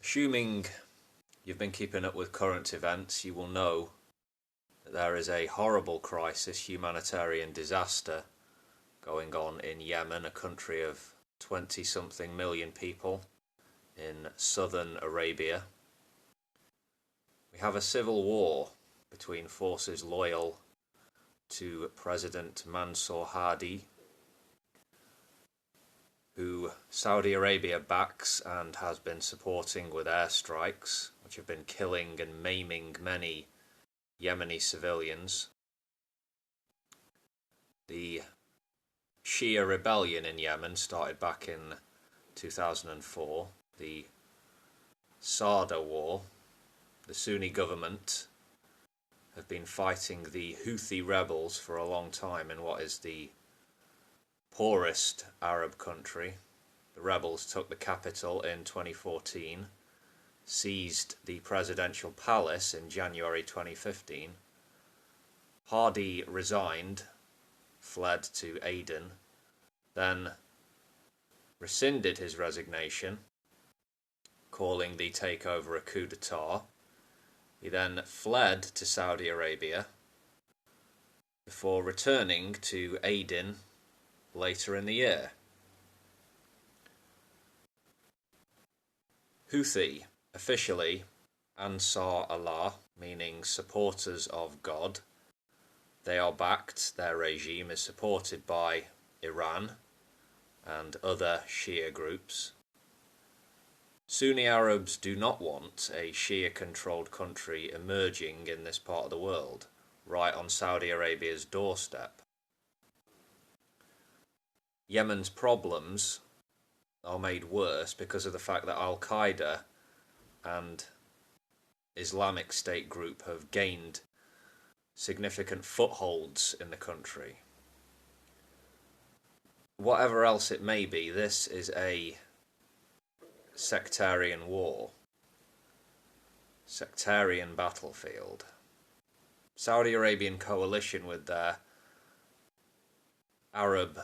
Assuming you've been keeping up with current events, you will know that there is a horrible crisis, humanitarian disaster going on in Yemen, a country of 20-something million people in southern Arabia. We have a civil war between forces loyal to President Mansour Hadi, who Saudi Arabia backs and has been supporting with airstrikes, which have been killing and maiming many Yemeni civilians. The Shia rebellion in Yemen started back in 2004, the Sada War. The Sunni government have been fighting the Houthi rebels for a long time in what is the poorest Arab country. The rebels took the capital in 2014, seized the presidential palace in January 2015. Hadi resigned, fled to Aden, then rescinded his resignation, calling the takeover a coup d'etat. He then fled to Saudi Arabia before returning to Aden later in the year. Houthi, officially Ansar Allah, meaning supporters of God. They are backed, their regime is supported by Iran and other Shia groups. Sunni Arabs do not want a Shia-controlled country emerging in this part of the world, right on Saudi Arabia's doorstep. Yemen's problems are made worse because of the fact that Al-Qaeda and Islamic State group have gained significant footholds in the country. Whatever else it may be, this is a sectarian war, sectarian battlefield. Saudi Arabian coalition with their Arab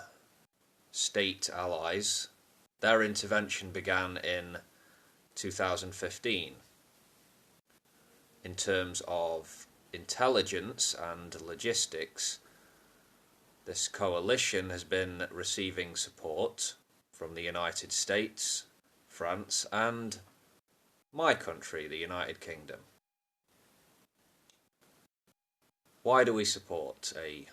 state allies, their intervention began in 2015. In terms of intelligence and logistics, this coalition has been receiving support from the United States, France, and my country, the United Kingdom. Why do we support a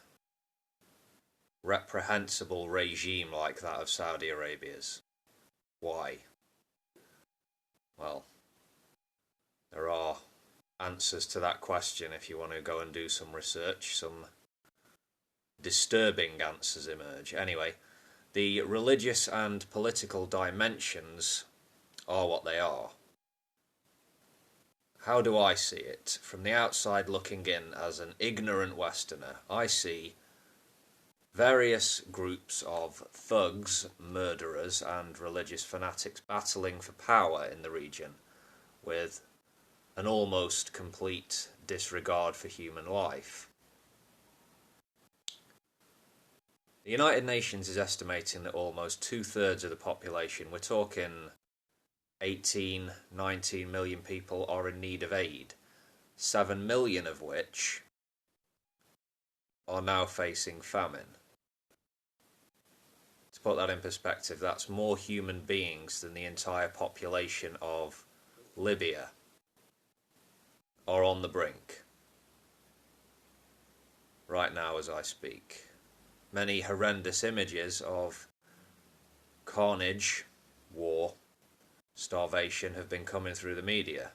reprehensible regime like that of Saudi Arabia's? Why? Well, there are answers to that question if you want to go and do some research. Some disturbing answers emerge. Anyway, the religious and political dimensions are what they are. How do I see it? From the outside looking in as an ignorant Westerner, I see various groups of thugs, murderers and religious fanatics battling for power in the region with an almost complete disregard for human life. The United Nations is estimating that almost 2/3 of the population, we're talking 18, 19 million people, are in need of aid, 7 million of which are now facing famine. To put that in perspective, that's more human beings than the entire population of Libya are on the brink right now as I speak. Many horrendous images of carnage, war, starvation have been coming through the media.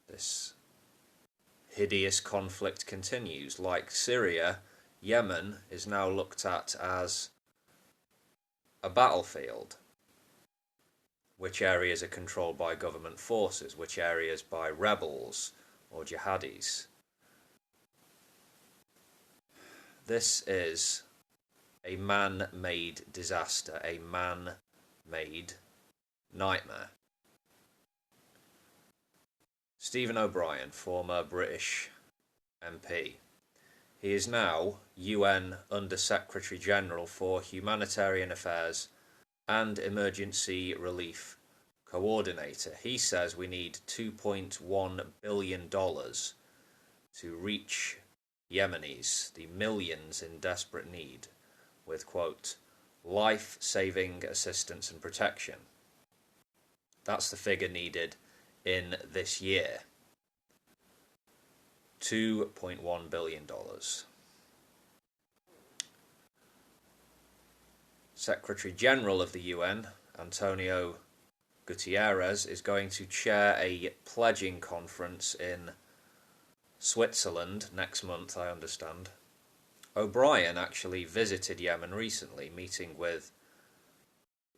This hideous conflict continues. Like Syria, Yemen is now looked at as a battlefield. Which areas are controlled by government forces, which areas by rebels or jihadis. This is a man-made disaster, a man-made nightmare. Stephen O'Brien, former British MP. He is now UN Under-Secretary General for Humanitarian Affairs and Emergency Relief coordinator. He says we need $2.1 billion to reach Yemenis, the millions in desperate need, with, quote, life-saving assistance and protection. That's the figure needed in this year. $2.1 billion. Secretary General of the UN, Antonio Guterres, is going to chair a pledging conference in Switzerland next month, I understand. O'Brien actually visited Yemen recently, meeting with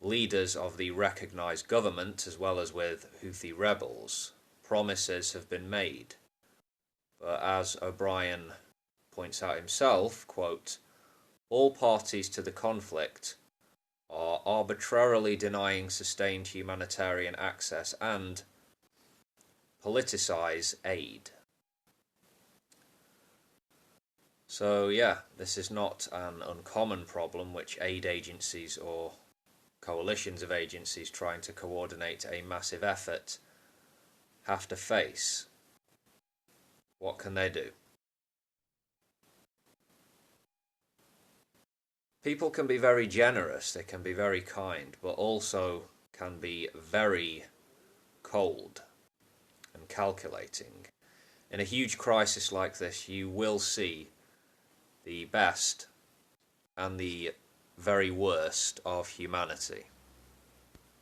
leaders of the recognised government as well as with Houthi rebels. Promises have been made, but as O'Brien points out himself, quote, all parties to the conflict are arbitrarily denying sustained humanitarian access and politicise aid. So yeah, this is not an uncommon problem which aid agencies or coalitions of agencies trying to coordinate a massive effort have to face. What can they do? People can be very generous, they can be very kind, but also can be very cold and calculating. In a huge crisis like this, you will see the best and the very worst of humanity.